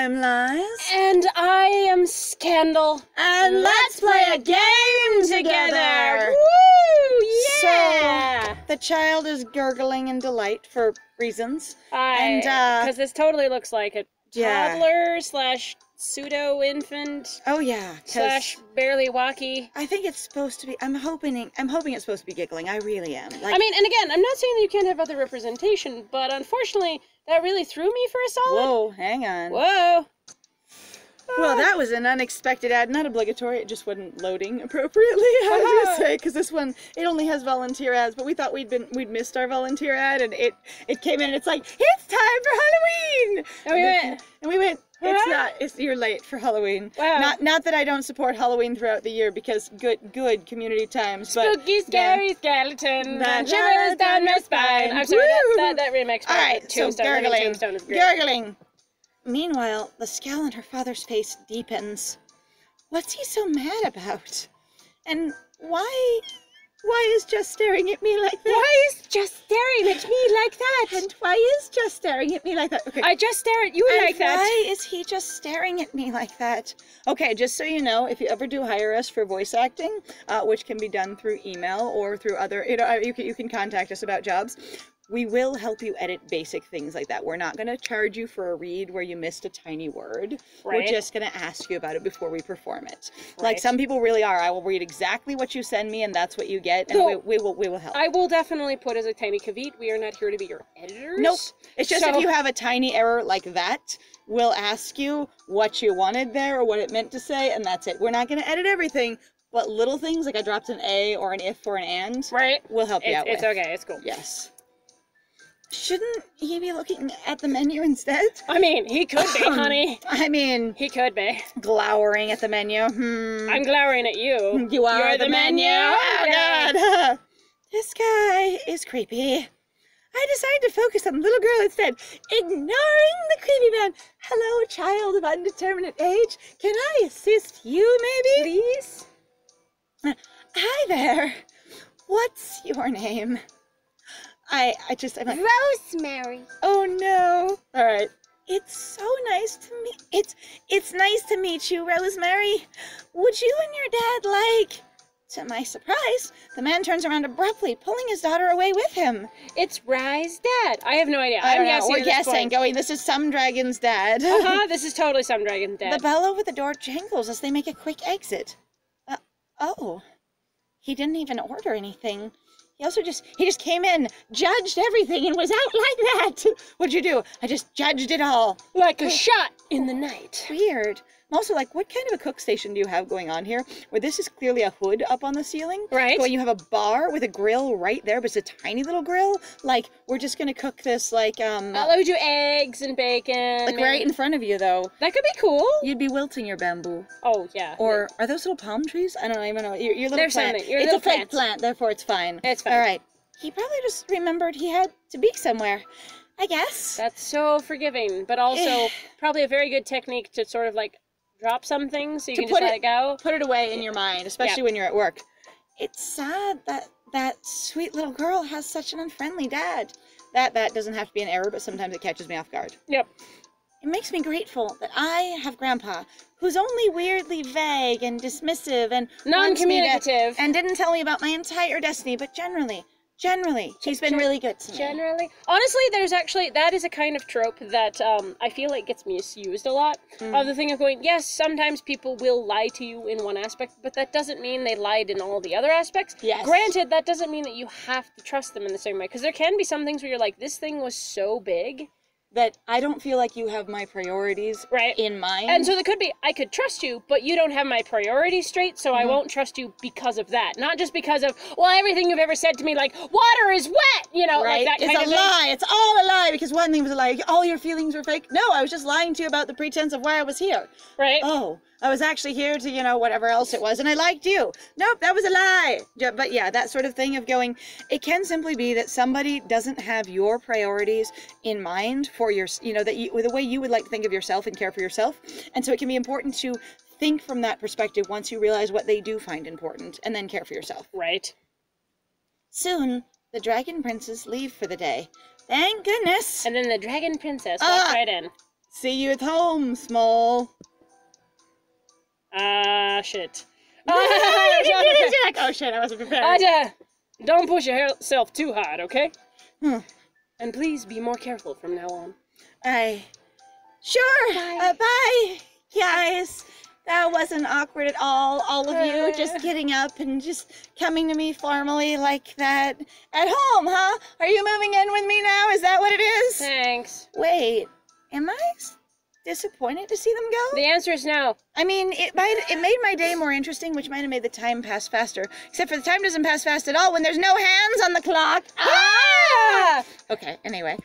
I'm Lies. And I am Scandal. And let's play a game together! Woo! Yeah! So, the child is gurgling in delight for reasons. Because this totally looks like a Yeah. toddler slash pseudo-infant Oh yeah, slash barely walkie. I think it's supposed to be, I'm hoping it's supposed to be giggling. I really am. Like, I mean, and again, I'm not saying that you can't have other representation, but unfortunately, that really threw me for a solid. whoa, hang on. Whoa. Well, that was an unexpected ad, not obligatory, it just wasn't loading appropriately, I was gonna say, because this one, it only has volunteer ads, but we thought we'd missed our volunteer ad, and it came in, and it's like, it's time for Halloween! And we went, it's not, you're late for Halloween. Wow. Not that I don't support Halloween throughout the year, because good community times, but... Spooky, scary skeleton, That shivers down my spine. I'm sorry, that remix by Alright, so Tombstone. I think gurgling, Tombstone is great. gurgling. Meanwhile, the scowl on her father's face deepens. What's he so mad about? And why is just staring at me like that? Why is just staring at me like that? And why is just staring at me like that? Okay. I just stare at you like that. Why is he just staring at me like that? Okay, just so you know, if you ever do hire us for voice acting, which can be done through email or through other, you can contact us about jobs. We will help you edit basic things like that. We're not going to charge you for a read where you missed a tiny word. Right. We're just going to ask you about it before we perform it. Right. Like some people really are. I will read exactly what you send me, and that's what you get, and So, we will help. I will definitely put as a tiny caveat, we are not here to be your editors. Nope. It's just if you have a tiny error like that, we'll ask you what you wanted there or what it meant to say, and that's it. We're not going to edit everything, but little things like I dropped an A or an if or an and, right? We'll help you out It's with. okay. It's cool. Yes. Shouldn't he be looking at the menu instead? I mean, he could be, honey. I mean, He could be. glowering at the menu. I'm glowering at you. You are You're the menu. Oh, Yeah. God. This guy is creepy. I decided to focus on the little girl instead, ignoring the creepy man. Hello, child of undeterminate age. Can I assist you, maybe? Please? Hi there. What's your name? I'm like, Rosemary. oh no. All right. It's so nice to meet. It's nice to meet you, Rosemary. Would you and your dad like? To my surprise, the man turns around abruptly, pulling his daughter away with him. It's Rye's dad. I have no idea. I don't I'm know. guessing. We're at this guessing, point. going, this is some dragon's dad. This is totally some dragon's dad. The bell over the door jangles as they make a quick exit. Oh. He didn't even order anything. He just came in, judged everything, and was out like that. What'd you do? I just judged it all. Like a shot in the night. Weird. I'm also like, what kind of a cook station do you have going on here? Where this is clearly a hood up on the ceiling. Right. But you have a bar with a grill right there, but it's a tiny little grill. Like, we're just gonna cook this, like, Let me do eggs and bacon. like right in front of you, though. That could be cool. You'd be wilting your bamboo. Oh, yeah. Or are those little palm trees? I don't even know. Your little There's plant. something. Your It's little a fake plants. plant, therefore it's fine. It's fine. All right. He probably just remembered he had to be somewhere, I guess. That's so forgiving, but also probably a very good technique to sort of like drop some things so you can just let it go. Put it away in your mind, especially when you're at work. It's sad that that sweet little girl has such an unfriendly dad. That doesn't have to be an error, but sometimes it catches me off guard. Yep. It makes me grateful that I have Grandpa, who's only weirdly vague and dismissive and Non-communicative. and didn't tell me about my entire destiny, but generally, he's been really good to me. Generally. Honestly, there's actually, that is a kind of trope that I feel like gets misused a lot. Of the thing of going, yes, sometimes people will lie to you in one aspect, but that doesn't mean they lied in all the other aspects. Yes. Granted, that doesn't mean that you have to trust them in the same way, because there can be some things where you're like, this thing was so big. That I don't feel like you have my priorities in mind. And so there could be, I could trust you, but you don't have my priorities straight, so I won't trust you because of that. Not just because of, well, everything you've ever said to me, like, water is wet, you know, like that kind of thing. It's a lie. It's all a lie, because one thing was a lie. All your feelings were fake. No, I was just lying to you about the pretense of why I was here. Right. Oh, I was actually here to, you know, whatever else it was, and I liked you. Nope, that was a lie. But yeah, that sort of thing of going, it can simply be that somebody doesn't have your priorities in mind for your, you know, the way you would like to think of yourself and care for yourself. And so it can be important to think from that perspective once you realize what they do find important, and then care for yourself. Right. Soon, the dragon princes leave for the day. Thank goodness. And then the dragon princess walks right in. See you at home, Smol. Shit. Oh shit, I wasn't prepared. Don't push yourself too hard, okay? Hmm. And please be more careful from now on. Sure. Bye. Bye, guys. That wasn't awkward at all. All of you just getting up and just coming to me formally like that. At home, huh? Are you moving in with me now? Is that what it is? Thanks. Wait, am I disappointed to see them go? The answer is no. I mean, it made my day more interesting, which might have made the time pass faster. Except for the time doesn't pass fast at all when there's no hands on the clock. Ah! Okay, anyway.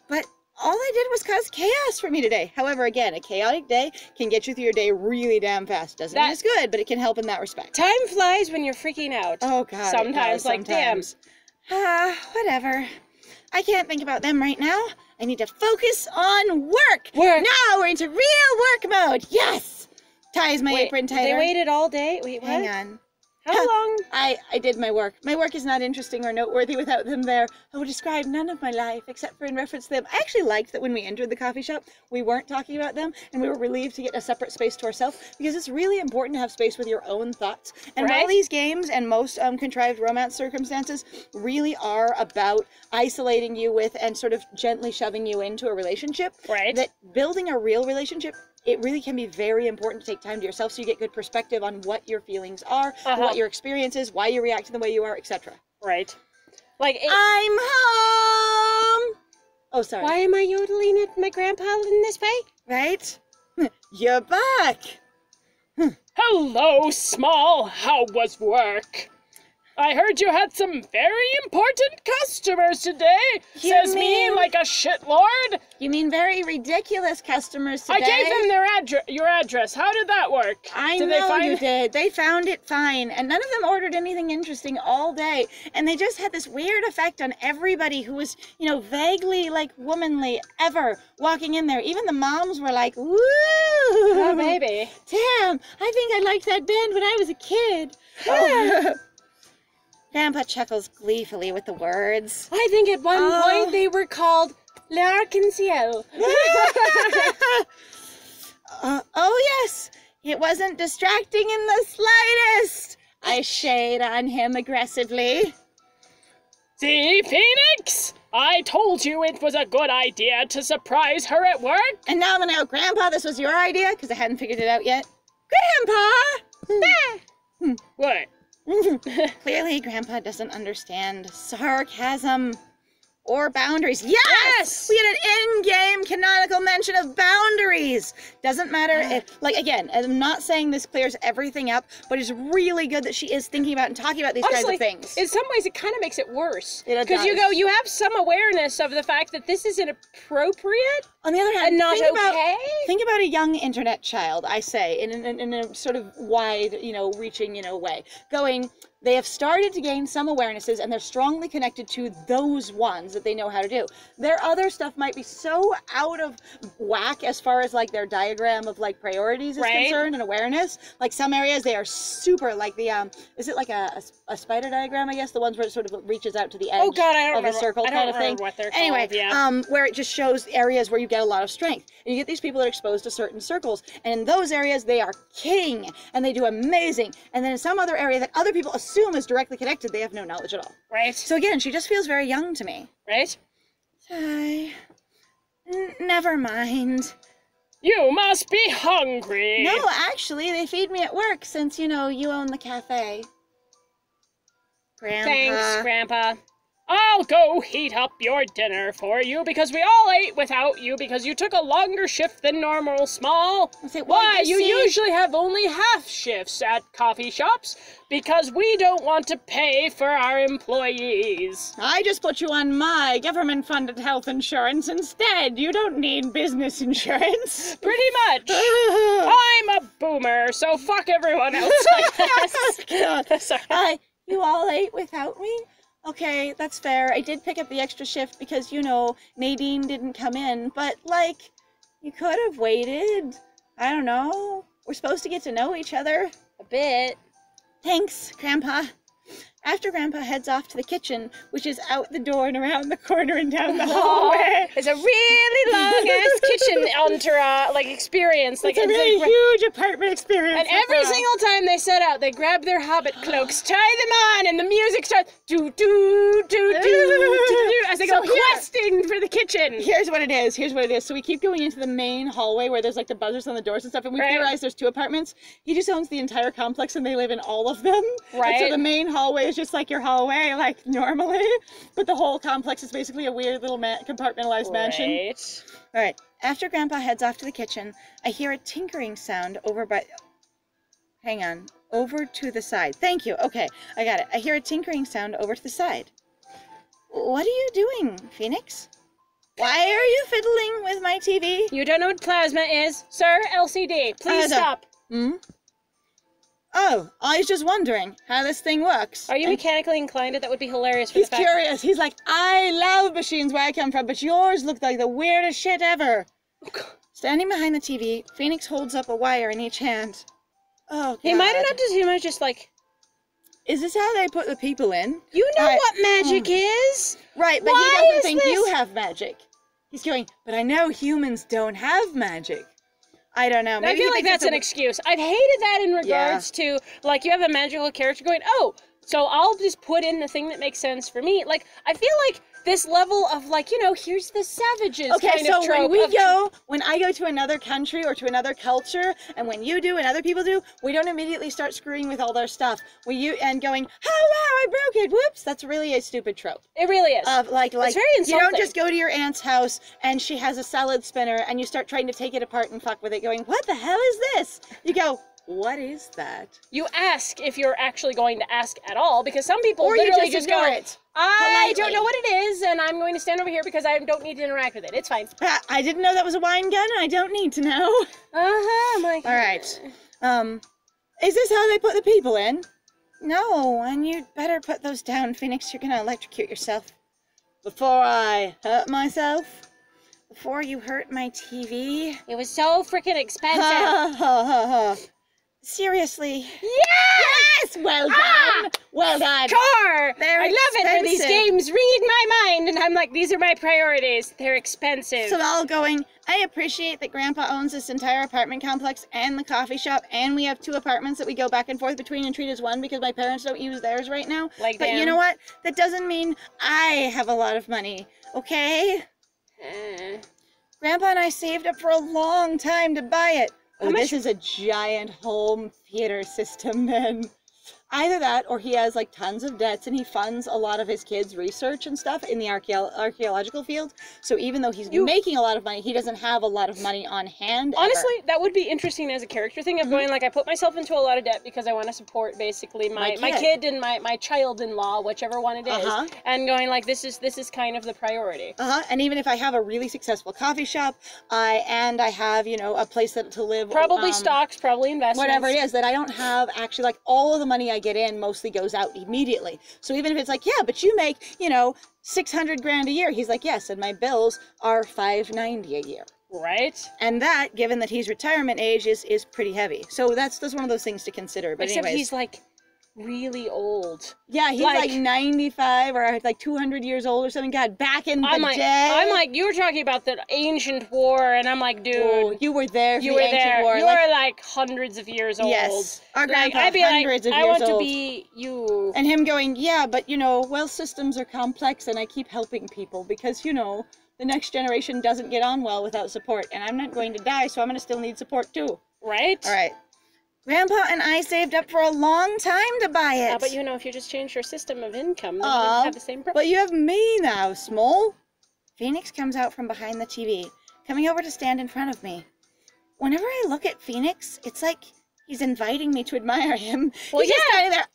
But all I did was cause chaos for me today. However, again, a chaotic day can get you through your day really damn fast. Doesn't mean it's good, but it can help in that respect. Time flies when you're freaking out. Oh, God. Sometimes, like, damn. Whatever. I can't think about them right now. I need to focus on work. Work. Now we're into real work mode. Yes. Ties my apron tighter. They waited all day? Wait, what? Hang on. How long? I did my work. My work is not interesting or noteworthy without them there. I would describe none of my life except for in reference to them. I actually liked that when we entered the coffee shop, we weren't talking about them, and we were relieved to get a separate space to ourselves, because it's really important to have space with your own thoughts. And while these games and most contrived romance circumstances really are about isolating you with and sort of gently shoving you into a relationship, that building a real relationship, it really can be very important to take time to yourself so you get good perspective on what your feelings are, what your experience is, why you react in the way you are, etc. Right. Like, I'm home! Oh, sorry. Why am I yodeling at my grandpa in this way? Right? You're back! Hello, Smol. How was work? I heard you had some very important customers today. Says me like a shitlord. You mean very ridiculous customers today? I gave them your address. How did that work? I know you did. They found it fine, and none of them ordered anything interesting all day. And they just had this weird effect on everybody who was, you know, vaguely like womanly ever walking in there. Even the moms were like, "Woo! Oh, baby. Damn! I think I liked that band when I was a kid." Oh. Grandpa chuckles gleefully with the words. I think at one point they were called L'Arc-en-Ciel. Oh yes, it wasn't distracting in the slightest. I shade on him aggressively. See, Phoenix? I told you it was a good idea to surprise her at work. And now I'm gonna go, Grandpa, this was your idea? Because I hadn't figured it out yet. Grandpa! What? Clearly, Grandpa doesn't understand sarcasm or boundaries. Yes! We had an in-game canonical mention of boundaries. Doesn't matter if, like, again, I'm not saying this clears everything up, but it's really good that she is thinking about and talking about these kinds of things. In some ways, it kind of makes it worse. Because you have some awareness of the fact that this is inappropriate. On the other hand, and not think about a young internet child, I say, in a sort of wide, you know, reaching, you know, way. Going, they have started to gain some awarenesses, and they're strongly connected to those ones that they know how to do. Their other stuff might be so out of whack as far as, like, their diagram of, like, priorities is concerned and awareness. Like, some areas, they are super, like the, is it like a spider diagram, I guess? The ones where it sort of reaches out to the edge of a circle kind of thing. What they're anyway, called, where it just shows areas where you get a lot of strength. And you get these people that are exposed to certain circles. And in those areas, they are king. And they do amazing. And then in some other area that other people assume is directly connected, they have no knowledge at all. Right. So again, she just feels very young to me. Right. Never mind. You must be hungry. No, actually, they feed me at work since, you know, you own the cafe. Grandpa. Thanks, Grandpa. I'll go heat up your dinner for you because we all ate without you because you took a longer shift than normal, Smol. Why, you usually have only half shifts at coffee shops because we don't want to pay for our employees. I just put you on my government-funded health insurance instead. You don't need business insurance. Pretty much. I'm a boomer, so fuck everyone else. Sorry. You all ate without me? Okay, that's fair. I did pick up the extra shift because, you know, Nadine didn't come in, but, like, you could have waited. I don't know. We're supposed to get to know each other. A bit. Thanks, Grandpa. After Grandpa heads off to the kitchen, which is out the door and around the corner and down the hallway. It's a really long-ass kitchen experience. It's a really huge apartment experience. And every single time they set out, they grab their hobbit cloaks, tie them on, and the music starts do as they go questing for the kitchen. Here's what it is. So we keep going into the main hallway where there's like the buzzers on the doors and stuff, and we realize there's 2 apartments. He just owns the entire complex, and they live in all of them. Right. And so the main hallway is just like your hallway, like normally, but the whole complex is basically a weird little compartmentalized mansion. All right. After Grandpa heads off to the kitchen, I hear a tinkering sound over by... Hang on. Over to the side. Thank you. Okay, I got it. I hear a tinkering sound over to the side. What are you doing, Phoenix? Why are you fiddling with my TV? You don't know what plasma is, sir? LCD. Please stop. Oh, I was just wondering how this thing works. Are you mechanically inclined? That would be hilarious. He's curious. He's like, I love machines where I come from, but yours look like the weirdest shit ever. Standing behind the TV, Phoenix holds up a wire in each hand. Oh, God. He might have not just, he might just like... Is this how they put the people in? You know what magic is? Right, but he doesn't think you have magic. He's going, but I know humans don't have magic. I don't know. Maybe I feel like that's an excuse. I've hated that in regards to, like, you have a magical character going, oh, so I'll just put in the thing that makes sense for me. Like, I feel like this level of, like, you know, here's the savages kind of trope. When I go to another country or to another culture, and when you do and other people do, we don't immediately start screwing with all their stuff. And going, oh wow, I broke it, whoops. That's really a stupid trope. It really is. It's very insulting. You don't just go to your aunt's house and she has a salad spinner and you start trying to take it apart and fuck with it going, what the hell is this? You go, what is that? You ask if you're actually going to ask at all, because some people or literally you just ignore it. I don't know what it is, and I'm going to stand over here because I don't need to interact with it. It's fine. I didn't know that was a wine gun, and I don't need to know. My God. All right. Is this how they put the people in? No, and you'd better put those down, Phoenix. You're gonna electrocute yourself. Before I hurt myself? Before you hurt my TV? It was so freaking expensive. Seriously. Yes! Well done! Well done! Sure! They're I love it when these games read my mind, and I'm like, these are my priorities. They're expensive. So all going, I appreciate that Grandpa owns this entire apartment complex and the coffee shop, and we have 2 apartments that we go back and forth between and treat as one because my parents don't use theirs right now. But you know what? That doesn't mean I have a lot of money, okay? Grandpa and I saved up for a long time to buy it. Oh, this is a giant home theater system, then. Either that, or he has, like, tons of debts, and he funds a lot of his kids' research and stuff in the archaeological field. So even though he's making a lot of money, he doesn't have a lot of money on hand. Honestly, that would be interesting as a character thing of going, like, I put myself into a lot of debt because I want to support, basically, my kid and my child-in-law, whichever one it is, and going, like, this is kind of the priority. And even if I have a really successful coffee shop, I have, you know, a place to live. Probably stocks, probably investments. Whatever it is, that I don't have, actually, like, all of the money I get in mostly goes out immediately. So even if it's like, yeah, but you make, you know, 600 grand a year, he's like, yes, and my bills are $590 a year. Right. And that, given that he's retirement age, is pretty heavy. So that's one of those things to consider. But except anyways, he's like really old. Yeah, he's like 95 or like 200 years old or something. God, back in the day. I'm like, you were talking about the ancient war, and I'm like, dude. Oh, you were there for the ancient war. You were like hundreds of years old. Yes. Our grandpa, I'd be hundreds of years old. I want to be you. And him going, yeah, but you know, well, systems are complex, and I keep helping people because, you know, the next generation doesn't get on well without support, and I'm not going to die, so I'm going to still need support too. Right? All right. Grandpa and I saved up for a long time to buy it. But you know, if you just change your system of income, then you wouldn't have the same problem. But you have me now, Smol. Phoenix comes out from behind the TV, coming over to stand in front of me. Whenever I look at Phoenix, it's like he's inviting me to admire him. Well, he's just standing there.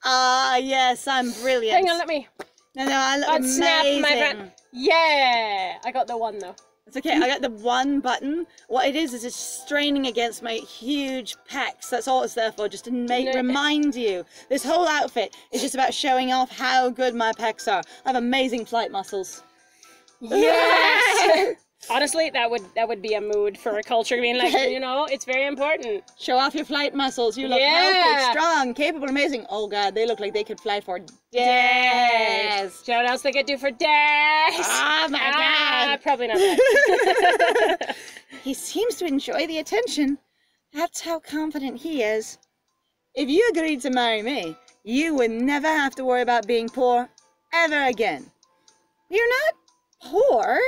Yes, I'm brilliant. Hang on, let me. No, I look amazing. Snap my friend. Yeah, I got the one though. It's okay, I got the one button. What it is it's straining against my huge pecs. That's all it's there for, just to remind you. This whole outfit is just about showing off how good my pecs are. I have amazing flight muscles. Yes! Honestly, that would be a mood for a culture being like, Right. you know, it's very important. Show off your flight muscles. You look healthy, strong, capable, amazing. Oh God, they look like they could fly for days. You know what else they could do for days? Oh my God. Probably not that. He seems to enjoy the attention. That's how confident he is. If you agreed to marry me, you would never have to worry about being poor ever again. You're not poor.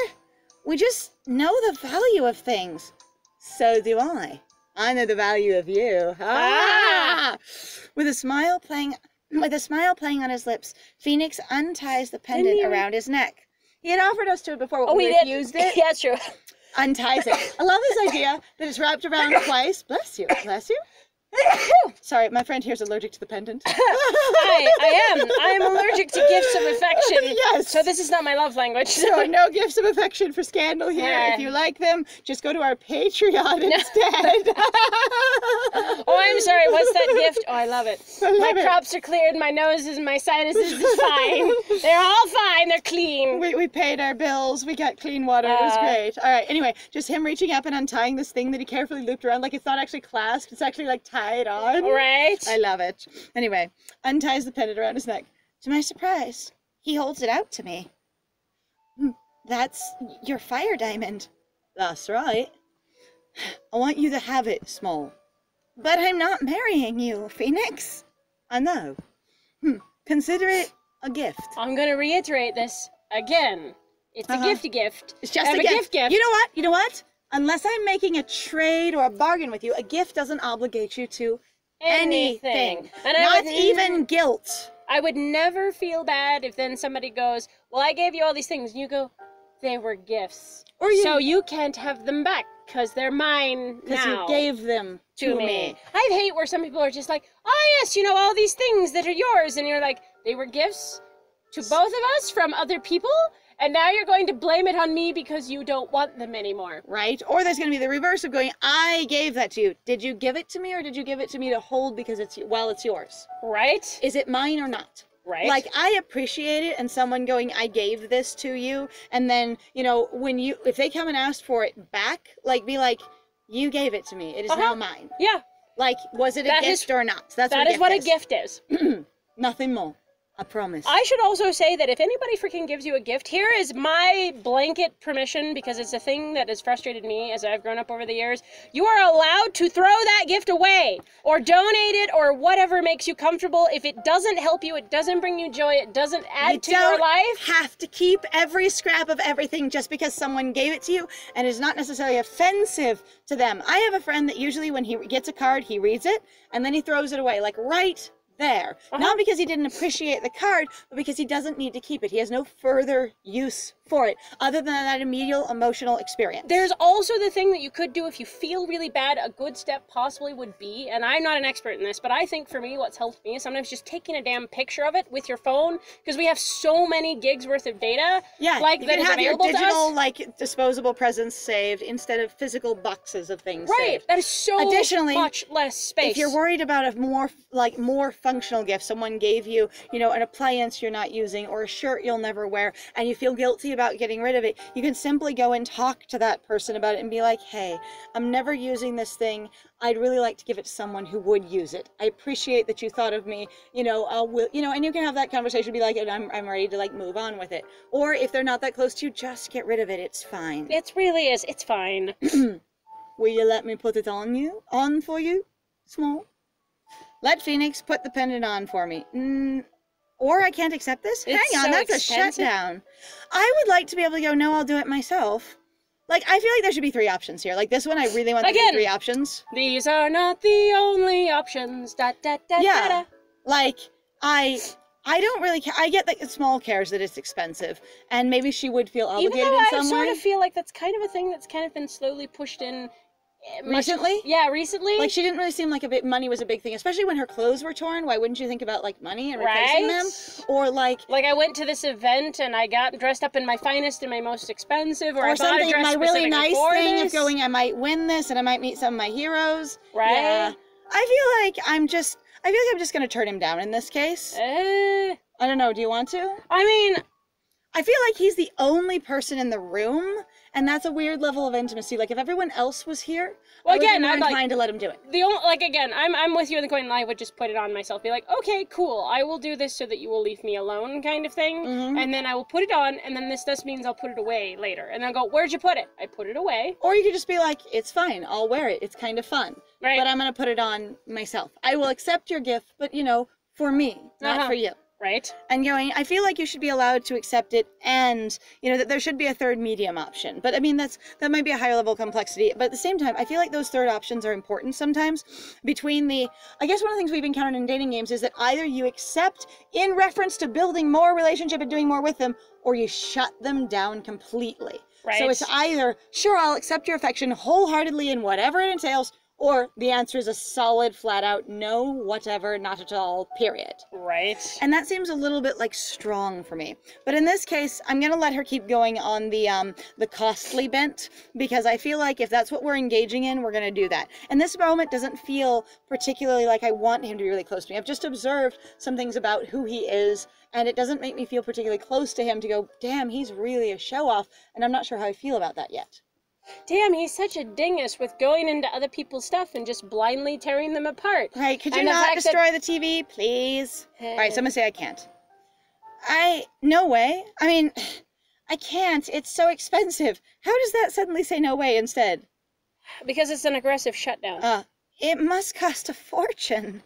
We just know the value of things. So do I. I know the value of you. With a smile playing on his lips, Phoenix unties the pendant around his neck. He had offered us to it before, but we refused it. Yeah, true. Unties it. I love this idea that it's wrapped around twice. Bless you. Bless you. Sorry, my friend here's allergic to the pendant. I am allergic to gifts of affection. Yes. So this is not my love language. So no gifts of affection for Scandal here. Yeah. If you like them, just go to our Patreon instead. Oh, I'm sorry. What's that gift? Oh, I love it. My it. crops are cleared. My noses and my sinuses is fine. They're all fine. They're clean. We paid our bills. We got clean water. It was great. All right. Anyway, just him reaching up and untying this thing that he carefully looped around. Like it's not actually clasped. It's actually like tied on. Right. I love it. Anyway, unties the pendant around his neck. To my surprise, he holds it out to me. That's your fire diamond. That's right. I want you to have it, Smol. But I'm not marrying you, Phoenix. I know. Consider it a gift. I'm going to reiterate this again. It's a gifty gift. It's just a gift. You know what? You know what? Unless I'm making a trade or a bargain with you, a gift doesn't obligate you to anything. And not even guilt. I would never feel bad if then somebody goes, well, I gave you all these things. And you go, they were gifts. So you can't have them back because they're mine now. Because you gave them to me. I hate where some people are just like, oh, yes, you know, all these things that are yours. And you're like, they were gifts to both of us from other people? And now you're going to blame it on me because you don't want them anymore. Right? Or there's going to be the reverse of going, I gave that to you. Did you give it to me or did you give it to me to hold because it's yours? Right? Is it mine or not? Right. Like, I appreciate it, and someone going, I gave this to you, and then, you know, if they come and ask for it back, like, be like, you gave it to me. It is now mine. Yeah. Like, was it a gift or not? That is what a gift is. Nothing more. I promise. I should also say that if anybody freaking gives you a gift, here is my blanket permission, because it's a thing that has frustrated me as I've grown up over the years. You are allowed to throw that gift away or donate it or whatever makes you comfortable. If it doesn't help you, it doesn't bring you joy, it doesn't add to your life. You don't have to keep every scrap of everything just because someone gave it to you and is not necessarily offensive to them. I have a friend that usually when he gets a card, he reads it and then he throws it away, like right there. Not because he didn't appreciate the card, but because he doesn't need to keep it. He has no further use for it other than that immediate emotional experience. There's also the thing that you could do if you feel really bad. A good step possibly would be, and I'm not an expert in this, but I think for me what's helped me is sometimes just taking a damn picture of it with your phone, because we have so many gigs worth of data. Yeah, like you that can is have your available digital, to us. like, disposable presents saved instead of physical boxes of things Right, saved. that is so Additionally, much less space. If you're worried about a more functional gift, someone gave you, you know, an appliance you're not using or a shirt you'll never wear, and you feel guilty about getting rid of it, you can simply go and talk to that person about it and be like, hey, I'm never using this thing. I'd really like to give it to someone who would use it. I appreciate that you thought of me, you know, and you can have that conversation, be like, I'm ready to like move on with it. Or if they're not that close to you, just get rid of it. It's fine. It really is. It's fine. Will you let me put it on for you, Smol? Let Phoenix put the pendant on for me. Or I can't accept this? It's Hang on, so that's expensive. a shutdown. I would like to be able to go, no, I'll do it myself. Like, I feel like there should be 3 options here. Like, this one, I really want there to be 3 options. These are not the only options. Da, da, da, Yeah. da, da. Like, I don't really care. I get that Smol cares that it's expensive. And maybe she would feel obligated Even though in I some sort way. of feel like that's kind of a thing that's kind of been slowly pushed in. Recently? Yeah, recently. Like, she didn't really seem like money was a big thing, especially when her clothes were torn. Why wouldn't you think about, like, money and replacing them? Or, like I went to this event and I got dressed up in my finest and my most expensive, or I bought something, a dress my really specifically nice for thing this. of going, I might win this and I might meet some of my heroes. Right? Yeah. I feel like I'm just going to turn him down in this case. I don't know. Do you want to? I mean, I feel like he's the only person in the room, and that's a weird level of intimacy. Like, if everyone else was here, Well, I would again, be more I'd like- inclined to let him do it. The only, like, again, I'm with you in the coin, and I would just put it on myself. Be like, okay, cool, I will do this so that you will leave me alone, kind of thing. Mhm. And then I will put it on, and then this means I'll put it away later. And then I'll go, where'd you put it? I put it away. Or you could just be like, it's fine, I'll wear it, it's kind of fun. Right. But I'm going to put it on myself. I will accept your gift, but, you know, for me, not for you. Right. And going, I feel like you should be allowed to accept it, and, you know, that there should be a third medium option. But I mean, that might be a higher level of complexity. But at the same time, I feel like those third options are important sometimes. Between I guess one of the things we've encountered in dating games is that either you accept in reference to building more relationship and doing more with them, or you shut them down completely. Right. So it's either, sure, I'll accept your affection wholeheartedly in whatever it entails, or the answer is a solid, flat out, no, whatever, not at all, period. Right. And that seems a little bit like strong for me. But in this case, I'm going to let her keep going on the costly bent, because I feel like if that's what we're engaging in, we're going to do that. And this moment doesn't feel particularly like I want him to be really close to me. I've just observed some things about who he is, and it doesn't make me feel particularly close to him to go, damn, he's really a show-off, and I'm not sure how I feel about that yet. Damn, he's such a dingus with going into other people's stuff and just blindly tearing them apart. Right, could you And the not fact destroy the TV, please? that- All right, someone say I can't. No way. I mean, I can't. It's so expensive. How does that suddenly say no way instead? Because it's an aggressive shutdown. It must cost a fortune.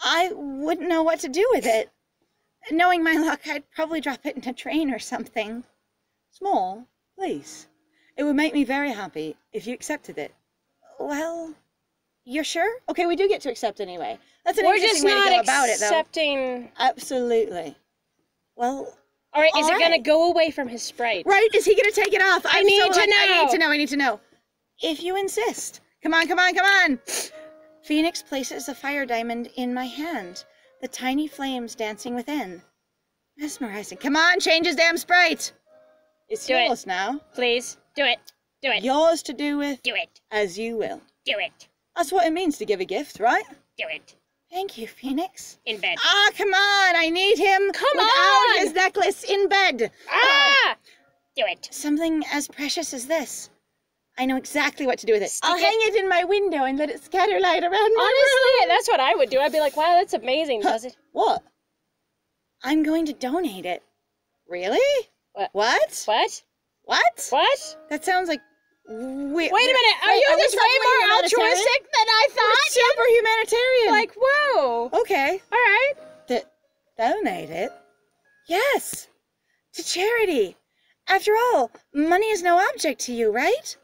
I wouldn't know what to do with it. Knowing my luck, I'd probably drop it in a train or something. Smol, please. It would make me very happy if you accepted it. Well, you're sure? Okay, we do get to accept anyway. That's an We're interesting just way to not go about it, though. accepting. Absolutely. Well, All right, is all it gonna right. go away from his sprite? Right? Is he gonna take it off? I need to I need know. I need to know. If you insist. Come on, come on, come on! Phoenix places a fire diamond in my hand, the tiny flames dancing within. Mesmerizing. Come on, change his damn sprite! It's Do it. yours now. Please, do it. Do it. Yours to do with Do it. as you will. Do it. That's what it means to give a gift, right? Do it. Thank you, Phoenix. In bed. Ah, come on! I need him Come without on! his necklace in bed. Ah! Do it. Something as precious as this. I know exactly what to do with it. I'll Stick hang it in my window and let it scatter light around my Honestly, room. that's what I would do. I'd be like, wow, that's amazing, does it? What? I'm going to donate it. Really? What? What? What? What? What? That sounds like weird. Wait a minute, are you this way more altruistic than I thought? Super humanitarian. Like, whoa. Okay. All right. Donate it? Yes. To charity. After all, money is no object to you, right?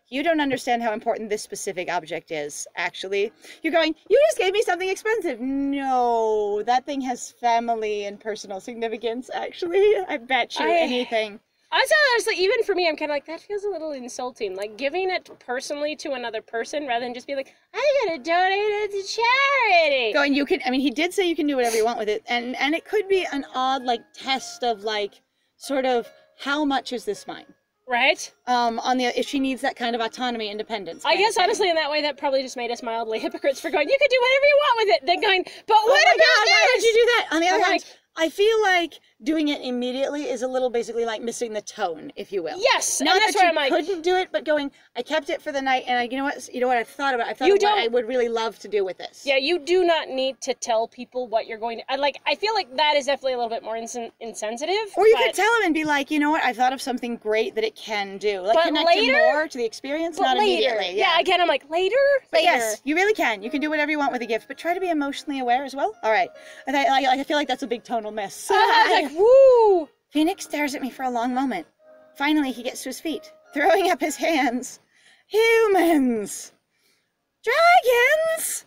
You don't understand how important this specific object is, actually. You're going, you just gave me something expensive. No, that thing has family and personal significance, actually. I bet you anything. Honestly, even for me, I'm kind of like, that feels a little insulting. Like, giving it personally to another person rather than just be like, I'm going to donate it to charity. Going, you can, I mean, he did say you can do whatever you want with it. And it could be an odd, like, test of, like, sort of, how much is this mine? Right? If she needs that kind of autonomy, independence. I guess, honestly, in that way, that probably just made us mildly hypocrites for going, you can do whatever you want with it. Then going, but what about this? Why would you do that? On the other I'm hand, like, I feel like doing it immediately is a little basically like missing the tone, if you will. Yes, Not and that's that where you I'm like, couldn't do it, but going, I kept it for the night, and you know what I've thought about. I thought You of what don't- I would really love to do with this. yeah, you do not need to tell people what you're going to. I feel like that is definitely a little bit more insensitive. Or you but, could tell him and be like, you know what, I thought of something great that it can do. Like, But connect him later? more to the experience, but not later. immediately. Yeah, again, I'm like, later? But Later. yes, you really can. You can do whatever you want with a gift, but try to be emotionally aware as well. All right. I feel like that's a big tonal miss. I was like, woo! Phoenix stares at me for a long moment. Finally, he gets to his feet, throwing up his hands. Humans! Dragons!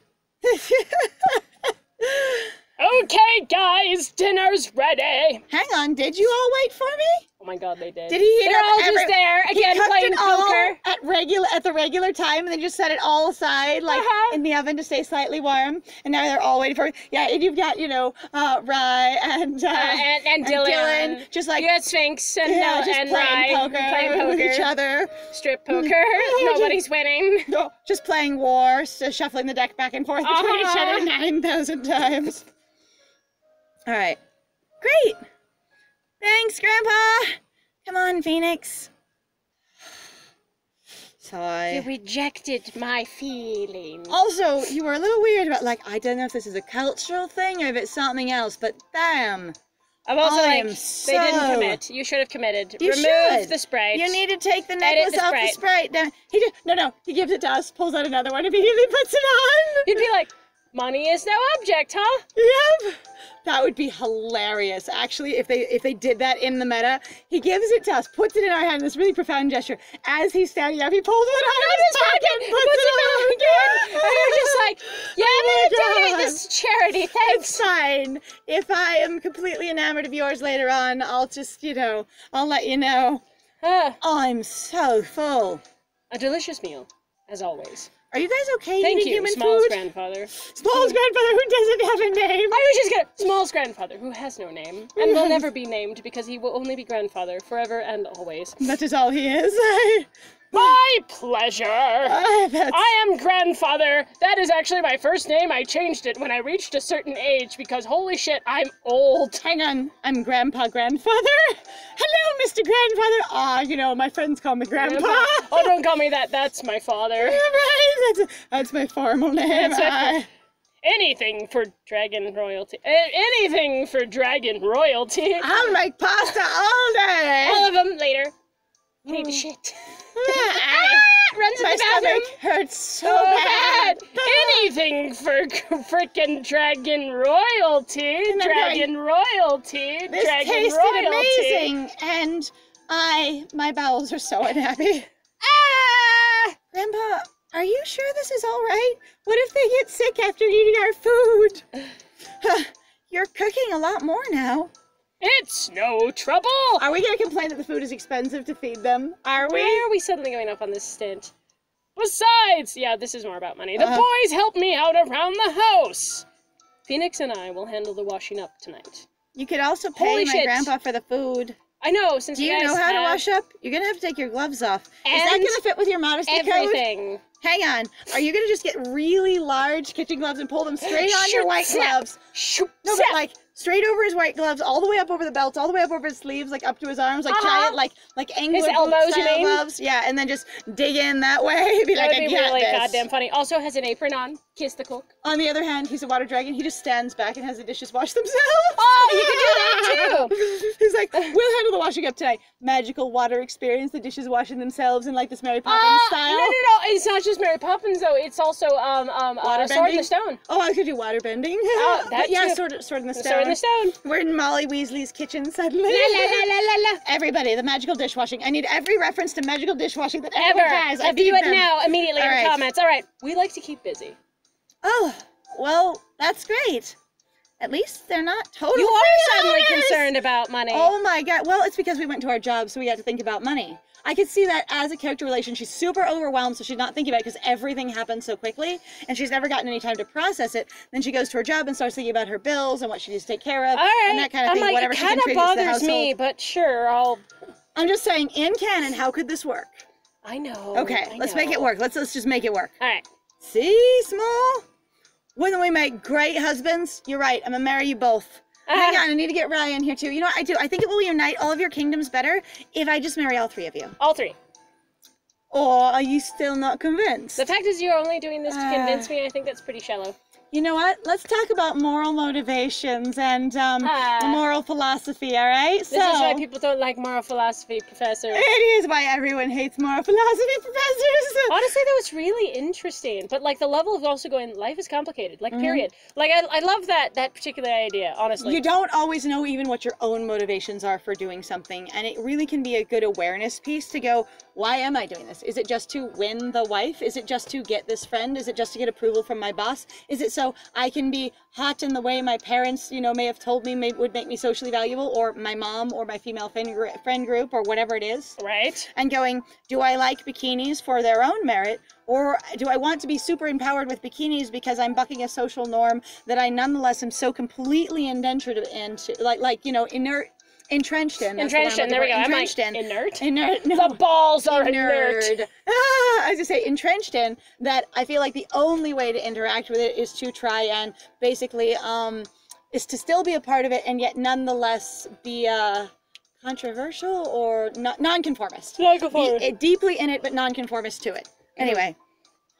Okay, guys, dinner's ready. Hang on, did you all wait for me? Oh my god, they did. Did he heat They're up all just there, He again, cooked playing it all poker. at the regular time, and then just set it all aside, like in the oven to stay slightly warm. And now they're all waiting for me. Yeah, and you've got, Rye and Dylan. just like You got Sphinx and, just and playing Rye poker playing poker. with each other. Strip poker. Nobody's winning. No, just playing war, shuffling the deck back and forth between each other 9,000 times. All right. Great. Thanks, Grandpa. Come on, Phoenix. Sigh. You rejected my feelings. Also, you were a little weird about, like, I don't know if this is a cultural thing or if it's something else, but damn. I'm also I like, am they didn't commit. You should have committed. You Remove should. the sprite. You need to take the Edit necklace the off the sprite. Down. He just, no, he gives it to us, pulls out another one, immediately puts it on. You'd be like, money is no object, huh? Yep. That would be hilarious. Actually, if they did that in the meta, he gives it to us, puts it in our hand, this really profound gesture. As he's standing up, he pulls it out of his pocket and puts it back again. And you're just like, yeah, I'm gonna donate this to charity, thanks. It's fine. If I am completely enamored of yours later on, I'll just, I'll let you know. I'm so full. A delicious meal, as always. Are you guys okay Thank eating you, human Smol's food? grandfather. Smol's grandfather who doesn't have a name. I was just gonna... Smol's grandfather, who has no name, and will never be named because he will only be grandfather forever and always. That is all he is. My pleasure! That's... I am grandfather! That is actually my first name. I changed it when I reached a certain age because holy shit, I'm old. Hang on, I'm Grandpa Grandfather. Hello, Mr. Grandfather. My friends call me Grandpa. Oh, don't call me that. That's my father. Right, that's my formal name. Anything for dragon royalty. Anything for dragon royalty. I'll make pasta all day. All of them later. Need shit. Runs in my the bathroom. stomach hurts so bad. Anything for frickin' dragon royalty. Dragon royalty. This Dragon tasted royalty. amazing, and my bowels are so unhappy. Grandpa, are you sure this is all right? What if they get sick after eating our food? You're cooking a lot more now. It's no trouble! Are we gonna complain that the food is expensive to feed them? Are we? Where are we suddenly going up on this stint? Besides, yeah, this is more about money. The boys help me out around the house! Phoenix and I will handle the washing up tonight. You could also pay my grandpa for the food. I know, since you guys Do you know how to wash up? You're gonna have to take your gloves off. Is that And gonna fit with your modesty code? everything. Hang on. Are you gonna just get really large kitchen gloves and pull them straight on your white gloves? No, but like straight over his white gloves, all the way up over the belts, all the way up over his sleeves, like up to his arms, like giant, like England elbows, you mean? gloves. Yeah, and then just dig in that way. Be That like, would be really goddamn funny. Also has an apron on. Kiss the cook. On the other hand, he's a water dragon. He just stands back and has the dishes wash themselves. Oh, you can do that too. He's like, we'll handle the washing up tonight. Magical water experience, the dishes washing themselves in like this Mary Poppins style. No. It's not just Mary Poppins though. It's also Sword in the Stone. Oh, I could do water bending. That yeah, too. Sword in the Stone. Sword in the Stone. We're in Molly Weasley's kitchen suddenly. La la la la la. Everybody, the magical dishwashing. I need every reference to magical dishwashing that Ever anyone has. I do it now immediately in the comments. All right, we like to keep busy. Oh, well, that's great. At least they're not totally. You are suddenly concerned about money. Oh my god. Well, it's because we went to our job, so we had to think about money. I could see that as a character relation, she's super overwhelmed, so she's not thinking about it because everything happens so quickly, and she's never gotten any time to process it. Then she goes to her job and starts thinking about her bills and what she needs to take care of, and that kind of thing, like, whatever it she kind contributes of to the bothers household. me, but sure, I'm just saying, in canon, how could this work? I know. Okay, let's make it work. Let's just make it work. All right. See, Smol? Wouldn't we make great husbands? You're right. I'm gonna marry you both. Hang on, I need to get Ryan here too. You know what I do? I think it will unite all of your kingdoms better if I just marry all three of you. All three. Or are you still not convinced? The fact is you're only doing this to convince me. I think that's pretty shallow. You know what? Let's talk about moral motivations and moral philosophy, all right? This is why people don't like moral philosophy professors. It is why everyone hates moral philosophy professors. Honestly, though, it's really interesting. But, like, the level of also going, life is complicated. Like, period. Like, I love that particular idea, honestly. You don't always know even what your own motivations are for doing something. And it really can be a good awareness piece to go, why am I doing this? Is it just to win the wife? Is it just to get this friend? Is it just to get approval from my boss? Is it so I can be hot in the way my parents, may have told me would make me socially valuable, or my mom, or my female friend group, or whatever it is? Right. And going, do I like bikinis for their own merit, or do I want to be super empowered with bikinis because I'm bucking a social norm that I nonetheless am so completely indentured into, inert. Entrenched in. Entrenched in. There we go. Entrenched I'm like, inert? Inert. No. The balls are inert. I was just say entrenched in that. I feel like the only way to interact with it is to try and basically is to still be a part of it and yet nonetheless be controversial or nonconformist. Nonconformist. Deeply in it, but nonconformist to it. Anyway,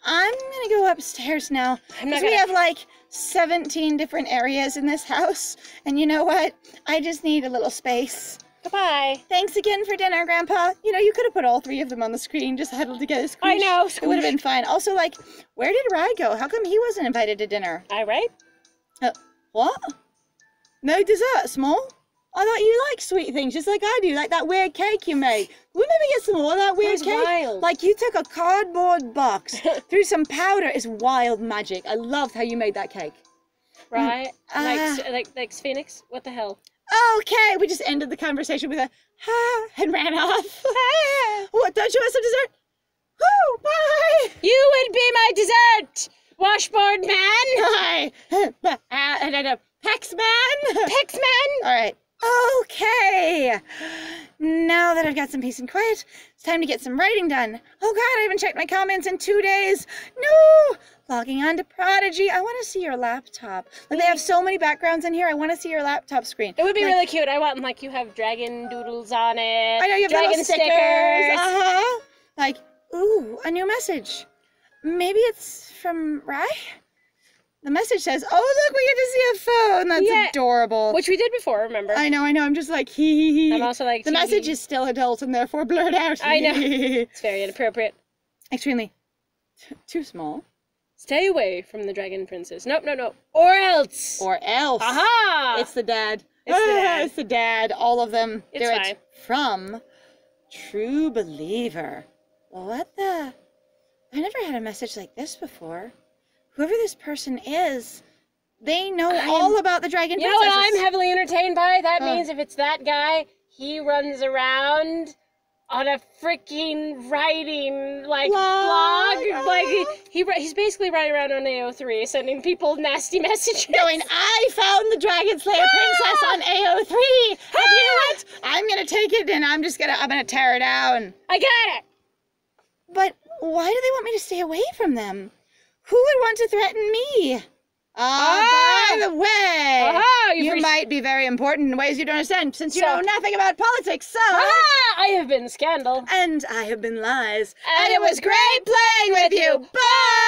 I'm gonna go upstairs now. Because we have like 17 different areas in this house. And you know what? I just need a little space. Goodbye. Thanks again for dinner, Grandpa. You know, you could have put all 3 of them on the screen, just huddled together. Squish. I know. It would have been fine. Also, like, where did Rye go? How come he wasn't invited to dinner? Right? What? No dessert, Smol? I thought you like sweet things, just like I do, like that weird cake you made. We maybe get some more of that weird cake. Wild. Like you took a cardboard box, threw some powder. It's wild magic. I loved how you made that cake. Right? Like Phoenix? What the hell? Okay, we just ended the conversation with a ha and ran off. What, don't you want some dessert? Woo, bye! You would be my dessert, washboard man! Hi! Pex man! Pex man! Alright. Okay! Now that I've got some peace and quiet, it's time to get some writing done. Oh god, I haven't checked my comments in 2 days. No! Logging on to Prodigy. I want to see your laptop. Like, they have so many backgrounds in here. I want to see your laptop screen. It would be really cute. I want, like, you have dragon doodles on it. I know, you have dragon little stickers. Uh-huh. Like, ooh, a new message. Maybe it's from Rye? The message says, oh, look, we get to see a phone. That's adorable. Which we did before, remember? I know. I'm just like, hee. I'm also like, the message is still adult and therefore blurred out. I know. It's very inappropriate. Extremely. Too small. Stay away from the dragon princess. Nope. Or else. Or else. Aha! It's the dad. It's the dad. It's the dad. All of them. It's fine. It from True Believer. What the? I never had a message like this before. Whoever this person is, they know all about the dragon princesses. You know what I'm heavily entertained by? That means if it's that guy, he runs around on a freaking writing, like, blog. Like, he's basically riding around on AO3, sending people nasty messages. Going, I found the Dragon Slayer princess on AO3. And you know what? I'm going to take it and I'm going to tear it down. I got it. But why do they want me to stay away from them? Who would want to threaten me? By the way, you might be very important in ways you don't understand, since you know nothing about politics, so... I have been Scandal. And I have been Lies. And it was great playing with you. Bye!